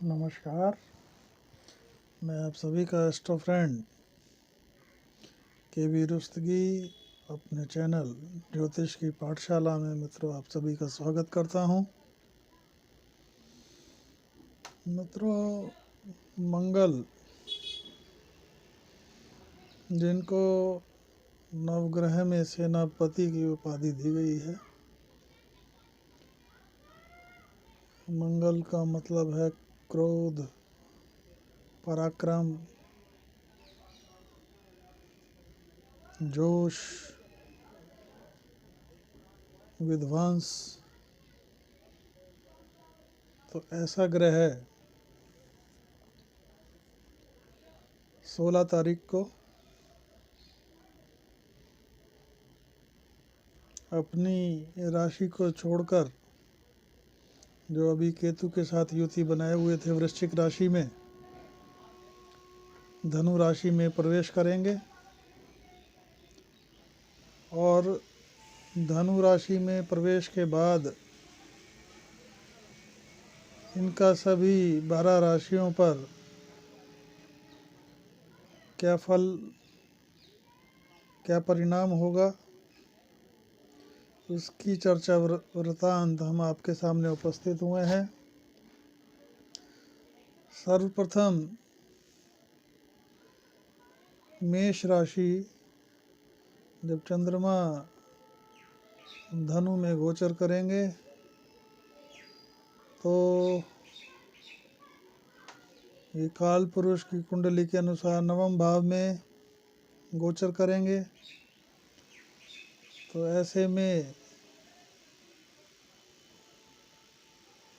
नमस्कार। मैं आप सभी का एस्ट्रो फ्रेंड के वी रुस्तगी अपने चैनल ज्योतिष की पाठशाला में मित्रों आप सभी का स्वागत करता हूं। मित्रों, मंगल जिनको नवग्रह में सेनापति की उपाधि दी गई है। मंगल का मतलब है क्रोध, पराक्रम, जोश, विध्वंस। तो ऐसा ग्रह 16 तारीख को अपनी राशि को छोड़कर, जो अभी केतु के साथ युति बनाए हुए थे वृश्चिक राशि में, धनु राशि में प्रवेश करेंगे और धनु राशि में प्रवेश के बाद इनका सभी 12 राशियों पर क्या फल, क्या परिणाम होगा, उसकी चर्चा वृतांत हम आपके सामने उपस्थित हुए हैं। सर्वप्रथम मेष राशि, जब चंद्रमा धनु में गोचर करेंगे तो ये काल पुरुष की कुंडली के अनुसार नवम भाव में गोचर करेंगे। तो ऐसे में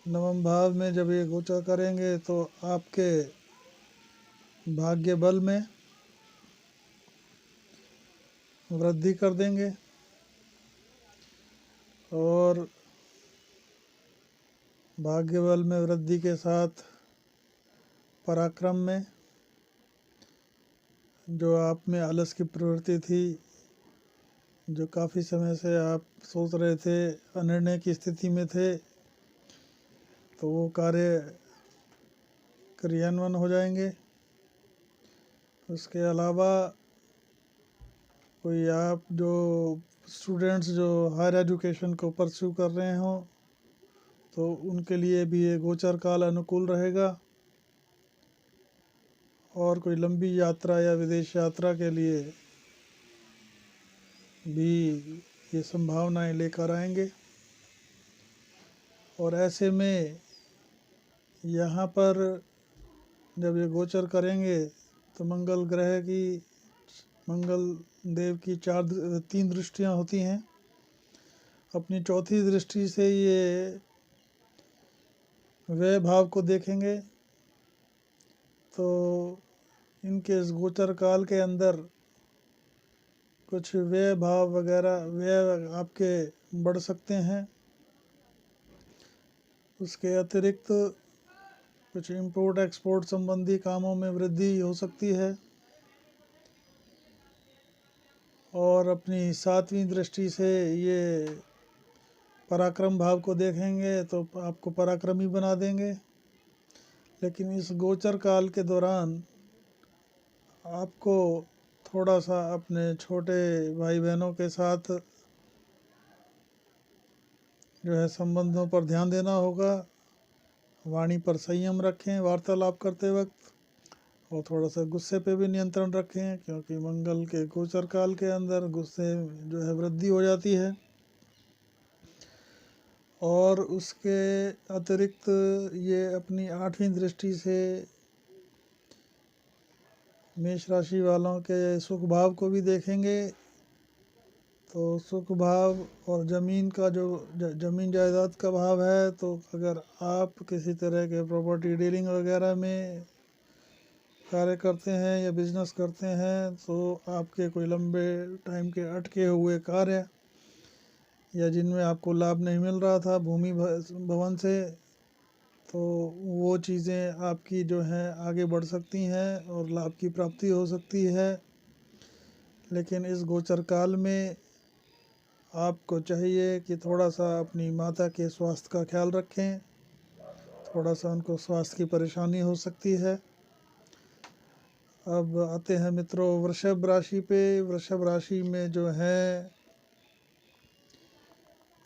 नवम भाव में जब ये गोचर करेंगे तो आपके भाग्य बल में वृद्धि कर देंगे और भाग्य बल में वृद्धि के साथ पराक्रम में, जो आप में आलस की प्रवृत्ति थी, जो काफ़ी समय से आप सोच रहे थे, अनिर्णय की स्थिति में थे, तो वो कार्य क्रियान्वयन हो जाएंगे। उसके अलावा कोई आप जो स्टूडेंट्स जो हायर एजुकेशन को परस्यू कर रहे हों तो उनके लिए भी ये गोचर काल अनुकूल रहेगा और कोई लंबी यात्रा या विदेश यात्रा के लिए भी ये संभावनाएं लेकर आएंगे। और ऐसे में यहाँ पर जब ये गोचर करेंगे तो मंगल ग्रह की, मंगल देव की 3 दृष्टियाँ होती हैं। अपनी चौथी दृष्टि से ये व्यय भाव को देखेंगे तो इनके इस गोचर काल के अंदर कुछ व्यय भाव वगैरह व्यय आपके बढ़ सकते हैं। उसके अतिरिक्त कुछ इंपोर्ट एक्सपोर्ट संबंधी कामों में वृद्धि हो सकती है। और अपनी 7वीं दृष्टि से ये पराक्रम भाव को देखेंगे तो आपको पराक्रमी बना देंगे। लेकिन इस गोचर काल के दौरान आपको थोड़ा सा अपने छोटे भाई बहनों के साथ जो है संबंधों पर ध्यान देना होगा। वाणी पर संयम रखें वार्तालाप करते वक्त, और थोड़ा सा गुस्से पे भी नियंत्रण रखें, क्योंकि मंगल के गोचर काल के अंदर गुस्से जो है वृद्धि हो जाती है। और उसके अतिरिक्त ये अपनी 8वीं दृष्टि से मेष राशि वालों के सुख भाव को भी देखेंगे। तो सुख भाव और ज़मीन का जो ज़मीन जायदाद का भाव है, तो अगर आप किसी तरह के प्रॉपर्टी डीलिंग वगैरह में कार्य करते हैं या बिजनेस करते हैं तो आपके कोई लंबे टाइम के अटके हुए कार्य या जिनमें आपको लाभ नहीं मिल रहा था भूमि भवन से, तो वो चीज़ें आपकी जो हैं आगे बढ़ सकती हैं और लाभ की प्राप्ति हो सकती है। लेकिन इस गोचर काल में आपको चाहिए कि थोड़ा सा अपनी माता के स्वास्थ्य का ख्याल रखें, थोड़ा सा उनको स्वास्थ्य की परेशानी हो सकती है। अब आते हैं मित्रों वृषभ राशि पे। वृषभ राशि में जो है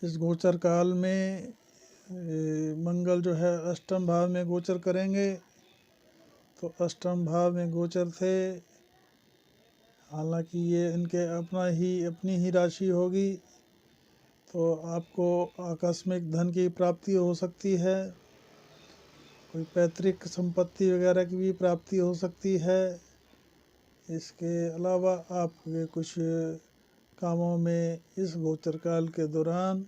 इस गोचर काल में मंगल जो है अष्टम भाव में गोचर करेंगे। तो अष्टम भाव में गोचर थे, हालांकि ये इनके अपनी ही राशि होगी, तो आपको आकस्मिक धन की प्राप्ति हो सकती है, कोई पैतृक संपत्ति वगैरह की भी प्राप्ति हो सकती है। इसके अलावा आपके कुछ कामों में इस गोचर काल के दौरान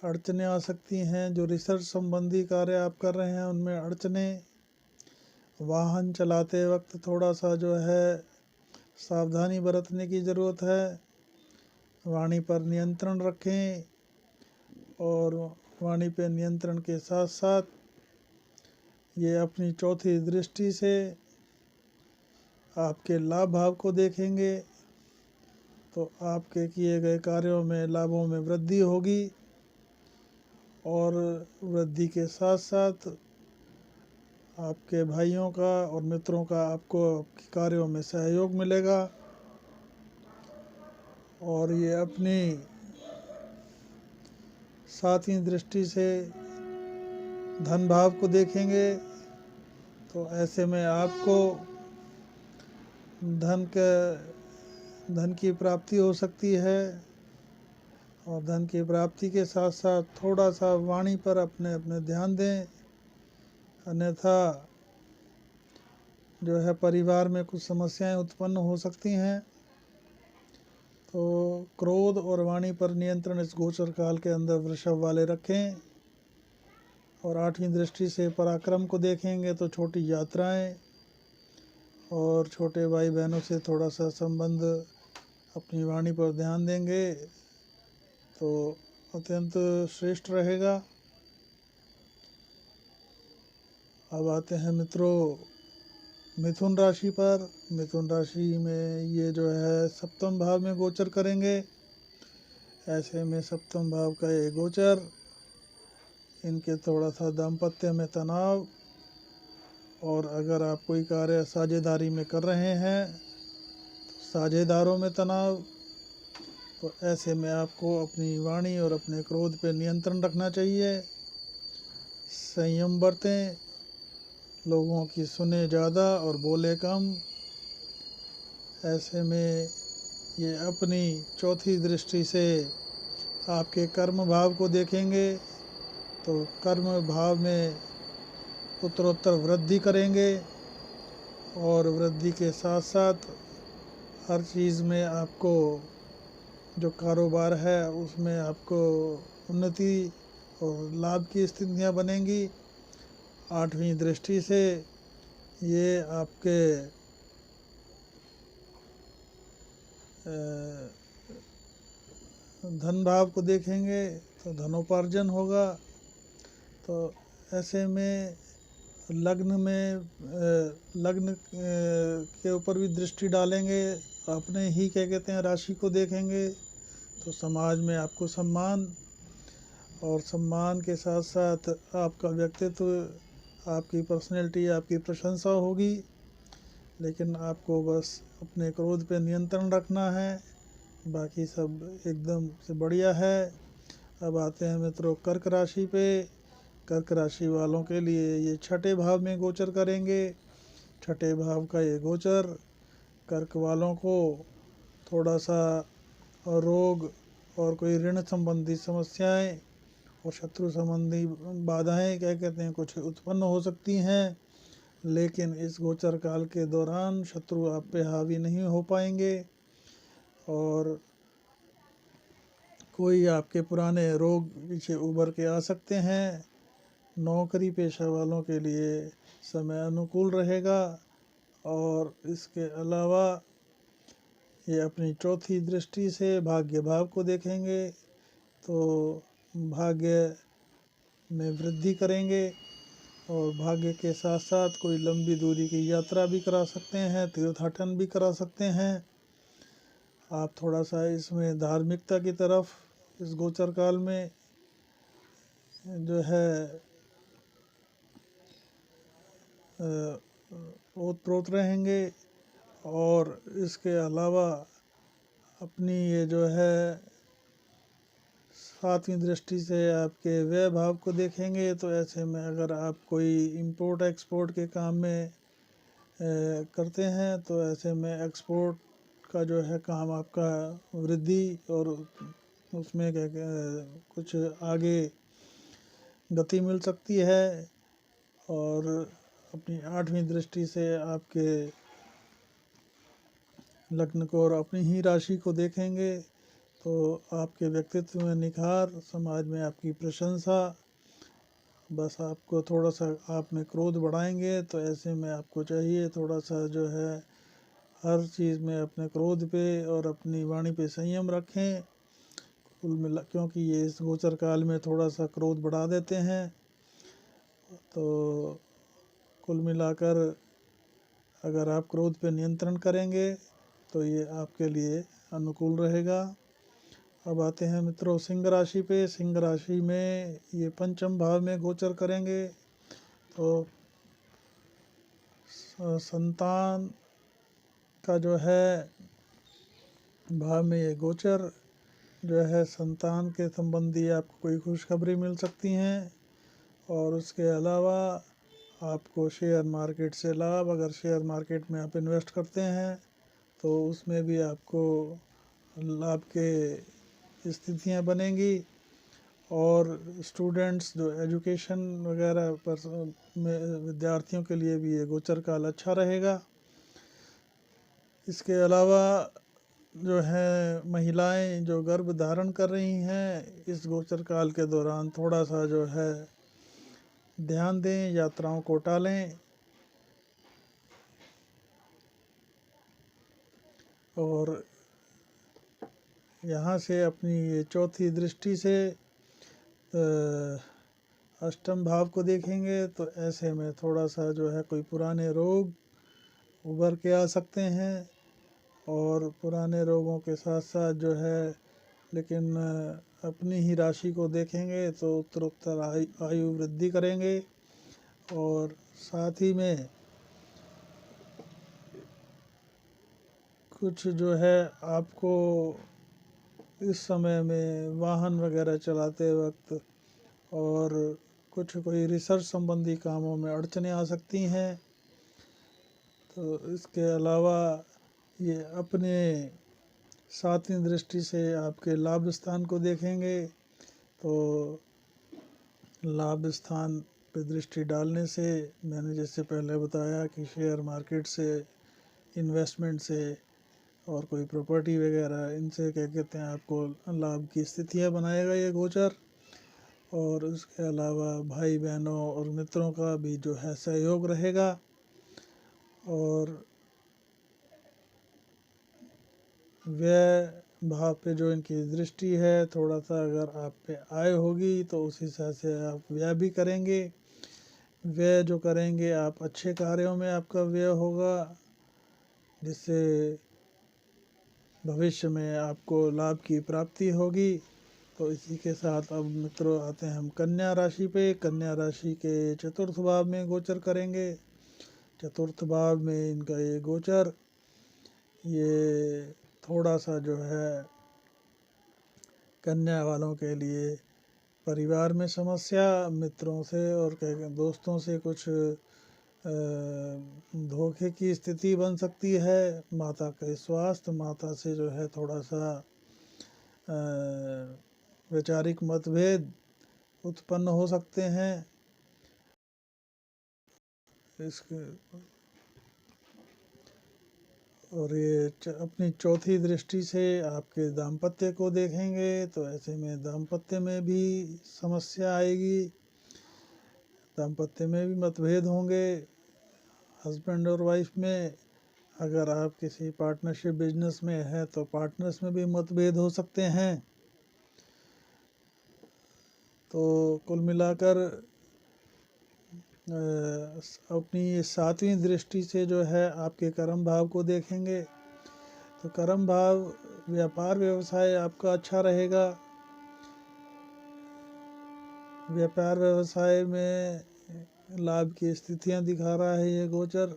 अड़चनें आ सकती हैं। जो रिसर्च संबंधी कार्य आप कर रहे हैं उनमें अड़चनें, वाहन चलाते वक्त थोड़ा सा जो है सावधानी बरतने की ज़रूरत है। वाणी पर नियंत्रण रखें, और वाणी पर नियंत्रण के साथ साथ ये अपनी चौथी दृष्टि से आपके लाभ भाव को देखेंगे, तो आपके किए गए कार्यों में लाभों में वृद्धि होगी, और वृद्धि के साथ साथ आपके भाइयों का और मित्रों का आपको आपके कार्यों में सहयोग मिलेगा। और ये अपनी सातवीं दृष्टि से धन भाव को देखेंगे, तो ऐसे में आपको धन की प्राप्ति हो सकती है। और धन की प्राप्ति के साथ साथ थोड़ा सा वाणी पर अपने ध्यान दें, अन्यथा जो है परिवार में कुछ समस्याएं उत्पन्न हो सकती हैं। तो क्रोध और वाणी पर नियंत्रण इस गोचर काल के अंदर वृषभ वाले रखें। और आठवीं दृष्टि से पराक्रम को देखेंगे, तो छोटी यात्राएं और छोटे भाई बहनों से थोड़ा सा संबंध अपनी वाणी पर ध्यान देंगे तो अत्यंत श्रेष्ठ रहेगा। अब आते हैं मित्रों मिथुन राशि पर। मिथुन राशि में ये जो है सप्तम भाव में गोचर करेंगे। ऐसे में सप्तम भाव का ये गोचर इनके थोड़ा सा दाम्पत्य में तनाव, और अगर आप कोई कार्य साझेदारी में कर रहे हैं तो साझेदारों में तनाव। तो ऐसे में आपको अपनी वाणी और अपने क्रोध पर नियंत्रण रखना चाहिए, संयम बरतें, लोगों की सुने ज़्यादा और बोले कम। ऐसे में ये अपनी चौथी दृष्टि से आपके कर्म भाव को देखेंगे, तो कर्म भाव में उत्तरोत्तर वृद्धि करेंगे, और वृद्धि के साथ साथ हर चीज़ में आपको जो कारोबार है उसमें आपको उन्नति और लाभ की स्थितियाँ बनेंगी। आठवीं दृष्टि से ये आपके धन भाव को देखेंगे, तो धनोपार्जन होगा। तो ऐसे में लग्न के ऊपर भी दृष्टि डालेंगे, अपने ही क्या कहते हैं राशि को देखेंगे, तो समाज में आपको सम्मान, और सम्मान के साथ साथ आपका व्यक्तित्व, आपकी पर्सनैलिटी, आपकी प्रशंसा होगी। लेकिन आपको बस अपने क्रोध पे नियंत्रण रखना है, बाकी सब एकदम से बढ़िया है। अब आते हैं मित्रों कर्क राशि पे। कर्क राशि वालों के लिए ये छठे भाव में गोचर करेंगे। छठे भाव का ये गोचर कर्क वालों को थोड़ा सा रोग और कोई ऋण संबंधी समस्याएं और शत्रु संबंधी बाधाएं क्या कहते हैं कुछ उत्पन्न हो सकती हैं, लेकिन इस गोचर काल के दौरान शत्रु आप पे हावी नहीं हो पाएंगे, और कोई आपके पुराने रोग पीछे उभर के आ सकते हैं। नौकरी पेशा वालों के लिए समय अनुकूल रहेगा। और इसके अलावा ये अपनी चौथी दृष्टि से भाग्य भाव को देखेंगे, तो भाग्य में वृद्धि करेंगे, और भाग्य के साथ साथ कोई लंबी दूरी की यात्रा भी करा सकते हैं, तीर्थाटन भी करा सकते हैं। आप थोड़ा सा इसमें धार्मिकता की तरफ इस गोचर काल में जो है ओत-प्रोत रहेंगे। और इसके अलावा अपनी ये जो है सातवीं दृष्टि से आपके व्यय भाव को देखेंगे, तो ऐसे में अगर आप कोई इंपोर्ट एक्सपोर्ट के काम में करते हैं तो ऐसे में एक्सपोर्ट का जो है काम आपका वृद्धि और उसमें क्या कुछ आगे गति मिल सकती है। और अपनी आठवीं दृष्टि से आपके लग्न को और अपनी ही राशि को देखेंगे तो आपके व्यक्तित्व में निखार, समाज में आपकी प्रशंसा। बस आपको थोड़ा सा आप में क्रोध बढ़ाएंगे, तो ऐसे में आपको चाहिए थोड़ा सा जो है हर चीज़ में अपने क्रोध पे और अपनी वाणी पे संयम रखें। कुल मिला क्योंकि ये इस गोचर काल में थोड़ा सा क्रोध बढ़ा देते हैं। तो कुल मिलाकर अगर आप क्रोध पे नियंत्रण करेंगे तो ये आपके लिए अनुकूल रहेगा। अब आते हैं मित्रों सिंह राशि पे। सिंह राशि में ये पंचम भाव में गोचर करेंगे, तो संतान का जो है भाव में ये गोचर जो है संतान के संबंधी आपको कोई खुशखबरी मिल सकती हैं। और उसके अलावा आपको शेयर मार्केट से लाभ, अगर शेयर मार्केट में आप इन्वेस्ट करते हैं तो उसमें भी आपको लाभ के स्थितियां बनेंगी। और स्टूडेंट्स जो एजुकेशन वगैरह पर में विद्यार्थियों के लिए भी ये गोचर काल अच्छा रहेगा। इसके अलावा जो है महिलाएं जो गर्भ धारण कर रही हैं इस गोचर काल के दौरान थोड़ा सा जो है ध्यान दें, यात्राओं को टालें। और यहाँ से अपनी ये चौथी दृष्टि से अष्टम भाव को देखेंगे, तो ऐसे में थोड़ा सा जो है कोई पुराने रोग उभर के आ सकते हैं। और पुराने रोगों के साथ साथ जो है लेकिन अपनी ही राशि को देखेंगे तो उत्तरोत्तर आयु वृद्धि करेंगे। और साथ ही में कुछ जो है आपको इस समय में वाहन वगैरह चलाते वक्त और कुछ कोई रिसर्च संबंधी कामों में अड़चनें आ सकती हैं। तो इसके अलावा ये अपने सातवीं दृष्टि से आपके लाभ स्थान को देखेंगे, तो लाभ स्थान पे दृष्टि डालने से मैंने जैसे पहले बताया कि शेयर मार्केट से, इन्वेस्टमेंट से और कोई प्रॉपर्टी वगैरह इनसे क्या कहते हैं आपको लाभ की स्थितियाँ बनाएगा ये गोचर। और उसके अलावा भाई बहनों और मित्रों का भी जो है सहयोग रहेगा। और व्यय भाव पे जो इनकी दृष्टि है थोड़ा सा अगर आप पे आय होगी तो उस हिसाब से आप व्यय भी करेंगे। व्यय जो करेंगे आप अच्छे कार्यों में आपका व्यय होगा, जिससे भविष्य में आपको लाभ की प्राप्ति होगी। तो इसी के साथ अब मित्रों आते हैं हम कन्या राशि पे। कन्या राशि के चतुर्थ भाव में गोचर करेंगे। चतुर्थ भाव में इनका ये गोचर ये थोड़ा सा जो है कन्या वालों के लिए परिवार में समस्या, मित्रों से और दोस्तों से कुछ धोखे की स्थिति बन सकती है। माता के स्वास्थ्य, माता से जो है थोड़ा सा वैचारिक मतभेद उत्पन्न हो सकते हैं। इसके और ये अपनी चौथी दृष्टि से आपके दाम्पत्य को देखेंगे, तो ऐसे में दाम्पत्य में भी समस्या आएगी, दाम्पत्य में भी मतभेद होंगे हस्बैंड और वाइफ में। अगर आप किसी पार्टनरशिप बिजनेस में है तो पार्टनर्स में भी मतभेद हो सकते हैं। तो कुल मिलाकर अपनी सातवीं दृष्टि से जो है आपके कर्म भाव को देखेंगे, तो कर्म भाव व्यापार व्यवसाय आपका अच्छा रहेगा। व्यापार व्यवसाय में लाभ की स्थितियां दिखा रहा है ये गोचर।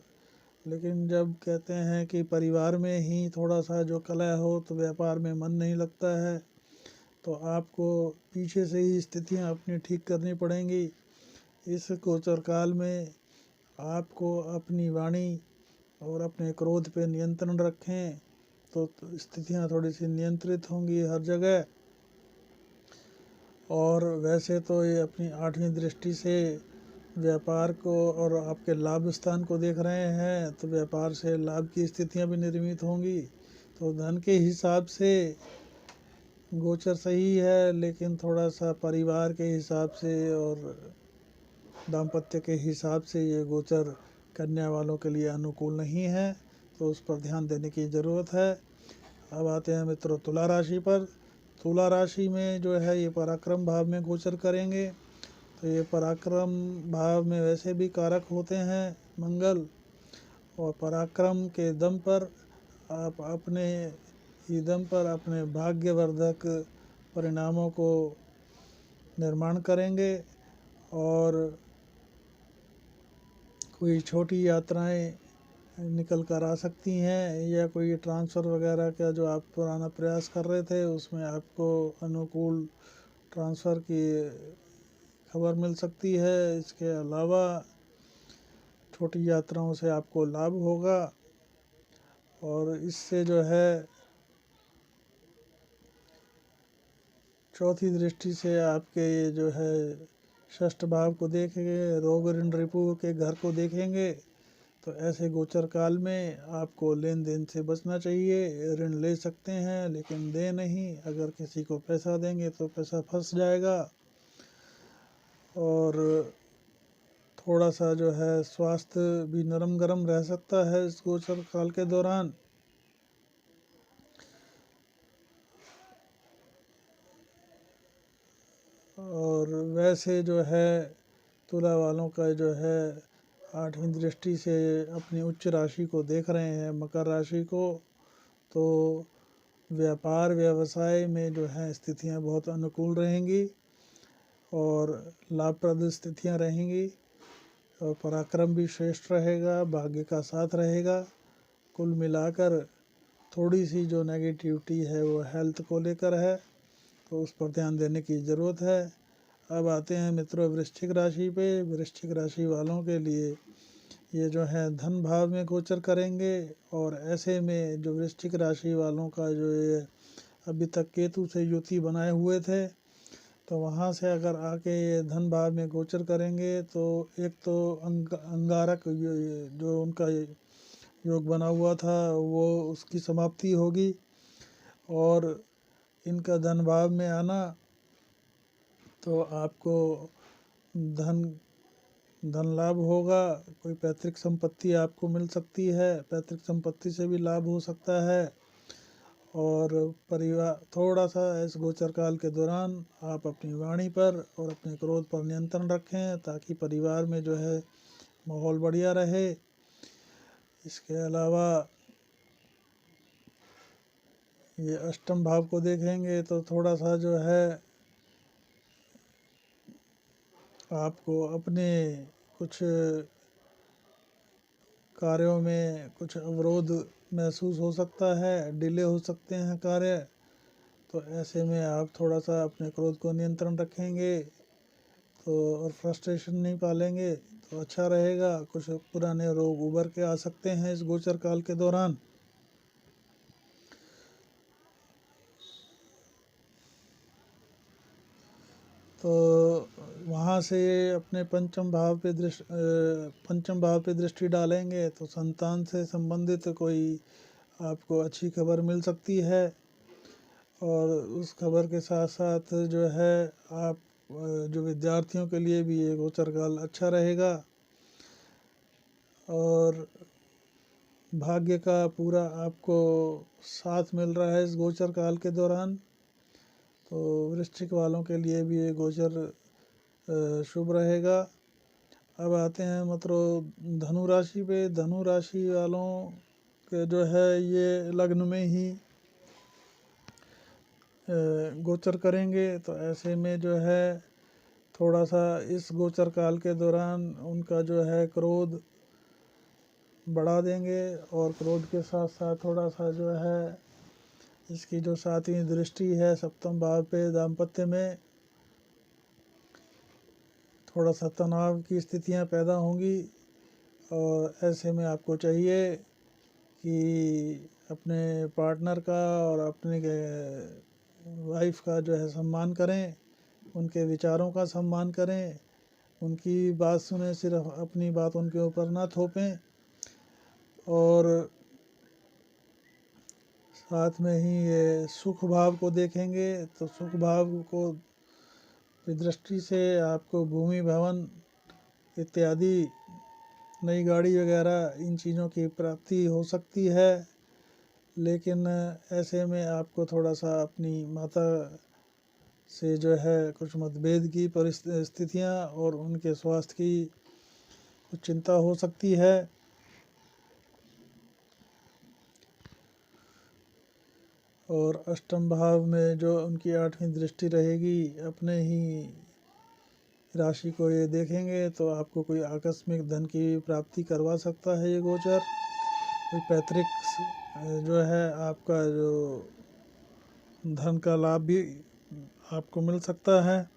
लेकिन जब कहते हैं कि परिवार में ही थोड़ा सा जो कलह हो तो व्यापार में मन नहीं लगता है, तो आपको पीछे से ही स्थितियां अपनी ठीक करनी पड़ेंगी। इस गोचर काल में आपको अपनी वाणी और अपने क्रोध पे नियंत्रण रखें तो स्थितियां थोड़ी सी नियंत्रित होंगी हर जगह। और वैसे तो ये अपनी 8वीं दृष्टि से व्यापार को और आपके लाभ स्थान को देख रहे हैं, तो व्यापार से लाभ की स्थितियां भी निर्मित होंगी। तो धन के हिसाब से गोचर सही है, लेकिन थोड़ा सा परिवार के हिसाब से और दाम्पत्य के हिसाब से ये गोचर कन्या वालों के लिए अनुकूल नहीं है, तो उस पर ध्यान देने की ज़रूरत है। अब आते हैं मित्रों तुला राशि पर। तुला राशि में जो है ये पराक्रम भाव में गोचर करेंगे, तो ये पराक्रम भाव में वैसे भी कारक होते हैं मंगल, और पराक्रम के दम पर आप अपने ही दम पर अपने भाग्यवर्धक परिणामों को निर्माण करेंगे। और कोई छोटी यात्राएं निकल कर आ सकती हैं, या कोई ट्रांसफ़र वगैरह का जो आप पुराना प्रयास कर रहे थे उसमें आपको अनुकूल ट्रांसफ़र की खबर मिल सकती है। इसके अलावा छोटी यात्राओं से आपको लाभ होगा, और इससे जो है चौथी दृष्टि से आपके ये जो है षष्ठ भाव को देखेंगे, रोग ऋण रिपु के घर को देखेंगे। तो ऐसे गोचर काल में आपको लेन देन से बचना चाहिए। ऋण ले सकते हैं लेकिन दे नहीं, अगर किसी को पैसा देंगे तो पैसा फंस जाएगा। और थोड़ा सा जो है स्वास्थ्य भी नरम गरम रह सकता है इस गोचर काल के दौरान। और वैसे जो है तुला वालों का जो है 8वीं दृष्टि से अपनी उच्च राशि को देख रहे हैं, मकर राशि को, तो व्यापार व्यवसाय में जो है स्थितियां बहुत अनुकूल रहेंगी और लाभप्रद स्थितियां रहेंगी, और पराक्रम भी श्रेष्ठ रहेगा, भाग्य का साथ रहेगा। कुल मिलाकर थोड़ी सी जो नेगेटिविटी है वो हेल्थ को लेकर है, तो उस पर ध्यान देने की ज़रूरत है। अब आते हैं मित्रों वृश्चिक राशि पे। वृश्चिक राशि वालों के लिए ये जो है धन भाव में गोचर करेंगे, और ऐसे में जो वृश्चिक राशि वालों का जो ये अभी तक केतु से युति बनाए हुए थे, तो वहाँ से अगर आके ये धन भाव में गोचर करेंगे तो एक तो अंगारक जो उनका योग बना हुआ था वो उसकी समाप्ति होगी, और इनका धन भाव में आना तो आपको धन लाभ होगा। कोई पैतृक संपत्ति आपको मिल सकती है, पैतृक संपत्ति से भी लाभ हो सकता है। और परिवार थोड़ा सा इस गोचर काल के दौरान आप अपनी वाणी पर और अपने क्रोध पर नियंत्रण रखें, ताकि परिवार में जो है माहौल बढ़िया रहे। इसके अलावा ये अष्टम भाव को देखेंगे तो थोड़ा सा जो है आपको अपने कुछ कार्यों में कुछ अवरोध महसूस हो सकता है, डिले हो सकते हैं कार्य। तो ऐसे में आप थोड़ा सा अपने क्रोध को नियंत्रण रखेंगे तो और फ्रस्ट्रेशन नहीं पालेंगे तो अच्छा रहेगा। कुछ पुराने रोग उभर के आ सकते हैं इस गोचर काल के दौरान। तो वहाँ से अपने पंचम भाव पे दृष्टि डालेंगे तो संतान से संबंधित कोई आपको अच्छी खबर मिल सकती है, और उस खबर के साथ साथ जो है आप जो विद्यार्थियों के लिए भी ये गोचर काल अच्छा रहेगा। और भाग्य का पूरा आपको साथ मिल रहा है इस गोचर काल के दौरान, तो वृश्चिक वालों के लिए भी ये गोचर शुभ रहेगा। अब आते हैं मतलब धनु राशि पे। धनु राशि वालों के जो है ये लग्न में ही गोचर करेंगे, तो ऐसे में जो है थोड़ा सा इस गोचर काल के दौरान उनका जो है क्रोध बढ़ा देंगे, और क्रोध के साथ साथ थोड़ा सा जो है इसकी जो 7वीं दृष्टि है सप्तम भाव पे दाम्पत्य में, थोड़ा सा तनाव की स्थितियां पैदा होंगी। और ऐसे में आपको चाहिए कि अपने पार्टनर का और अपने वाइफ का जो है सम्मान करें, उनके विचारों का सम्मान करें, उनकी बात सुने, सिर्फ अपनी बात उनके ऊपर ना थोपें। और साथ में ही ये सुख भाव को देखेंगे, तो सुख भाव को की दृष्टि से आपको भूमि भवन इत्यादि, नई गाड़ी वगैरह इन चीज़ों की प्राप्ति हो सकती है। लेकिन ऐसे में आपको थोड़ा सा अपनी माता से जो है कुछ मतभेद की परिस्थितियाँ और उनके स्वास्थ्य की कुछ चिंता हो सकती है। और अष्टम भाव में जो उनकी 8वीं दृष्टि रहेगी, अपने ही राशि को ये देखेंगे, तो आपको कोई आकस्मिक धन की प्राप्ति करवा सकता है ये गोचर। कोई पैतृक जो है आपका जो धन का लाभ भी आपको मिल सकता है।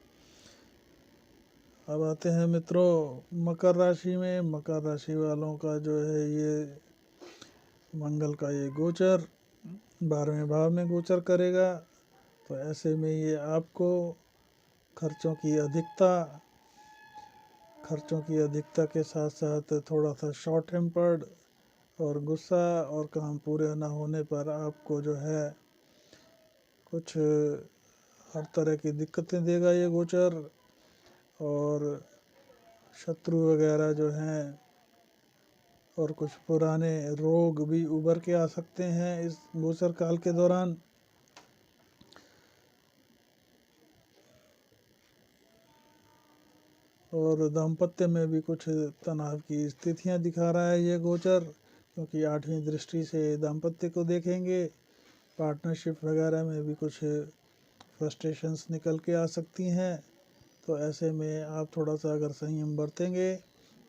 अब आते हैं मित्रों मकर राशि में। मकर राशि वालों का जो है ये मंगल का ये गोचर 12वें भाव में गोचर करेगा। तो ऐसे में ये आपको खर्चों की अधिकता के साथ साथ थोड़ा सा शॉर्ट टेम्पर्ड और गुस्सा और काम पूरे न होने पर आपको जो है कुछ हर तरह की दिक्कतें देगा ये गोचर। और शत्रु वगैरह जो हैं और कुछ पुराने रोग भी उभर के आ सकते हैं इस गोचर काल के दौरान। और दाम्पत्य में भी कुछ तनाव की स्थितियां दिखा रहा है ये गोचर, क्योंकि 8वीं दृष्टि से दाम्पत्य को देखेंगे। पार्टनरशिप वगैरह में भी कुछ फ्रस्ट्रेशंस निकल के आ सकती हैं। तो ऐसे में आप थोड़ा सा अगर संयम बरतेंगे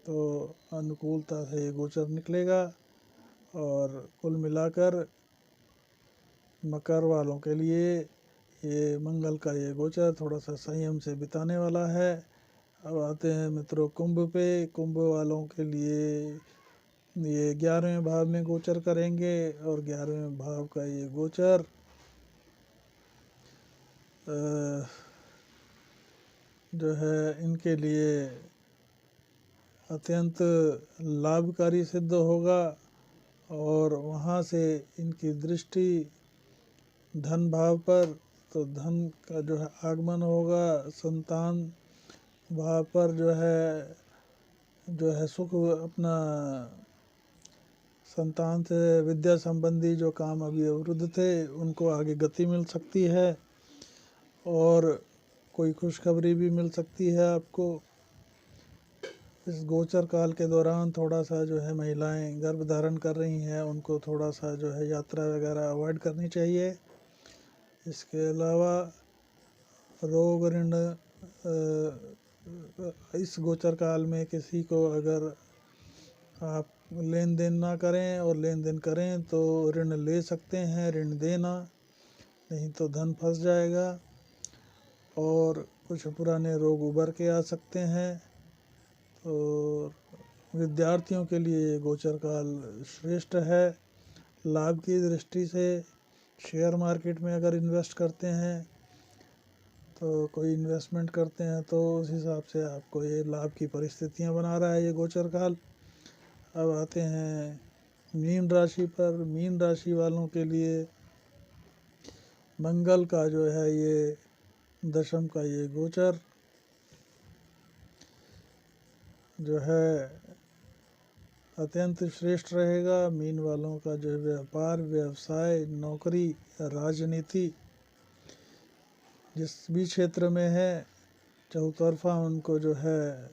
तो अनुकूलता से ये गोचर निकलेगा। और कुल मिलाकर मकर वालों के लिए ये मंगल का ये गोचर थोड़ा सा संयम से बिताने वाला है। अब आते हैं मित्रों कुंभ पे। कुंभ वालों के लिए ये 11वें भाव में गोचर करेंगे, और 11वें भाव का ये गोचर जो है इनके लिए अत्यंत लाभकारी सिद्ध होगा। और वहाँ से इनकी दृष्टि धन भाव पर, तो धन का जो है आगमन होगा। संतान भाव पर जो है सुख, अपना संतान से विद्या संबंधी जो काम अभी अवरुद्ध थे उनको आगे गति मिल सकती है। और कोई खुशखबरी भी मिल सकती है आपको। इस गोचर काल के दौरान थोड़ा सा जो है महिलाएं गर्भ धारण कर रही हैं, उनको थोड़ा सा जो है यात्रा वगैरह अवॉइड करनी चाहिए। इसके अलावा रोग ऋण, इस गोचर काल में किसी को अगर आप लेन देन ना करें, और लेन देन करें तो ऋण ले सकते हैं, ऋण देना नहीं तो धन फंस जाएगा। और कुछ पुराने रोग उभर के आ सकते हैं। तो विद्यार्थियों के लिए गोचर काल श्रेष्ठ है। लाभ की दृष्टि से शेयर मार्केट में अगर इन्वेस्ट करते हैं, तो कोई इन्वेस्टमेंट करते हैं, तो उस हिसाब से आपको ये लाभ की परिस्थितियां बना रहा है ये गोचर काल। अब आते हैं मीन राशि पर। मीन राशि वालों के लिए मंगल का जो है ये 10म का ये गोचर जो है अत्यंत श्रेष्ठ रहेगा। मीन वालों का जो व्यापार, व्यवसाय, नौकरी, राजनीति जिस भी क्षेत्र में है, चौतरफा उनको जो है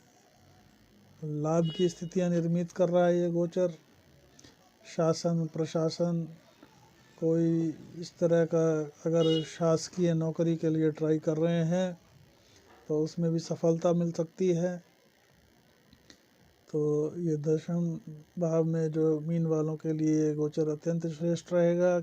लाभ की स्थितियां निर्मित कर रहा है ये गोचर। शासन प्रशासन, कोई इस तरह का अगर शासकीय नौकरी के लिए ट्राई कर रहे हैं तो उसमें भी सफलता मिल सकती है। तो ये 10वें भाव में जो मीन वालों के लिए गोचर अत्यंत श्रेष्ठ रहेगा,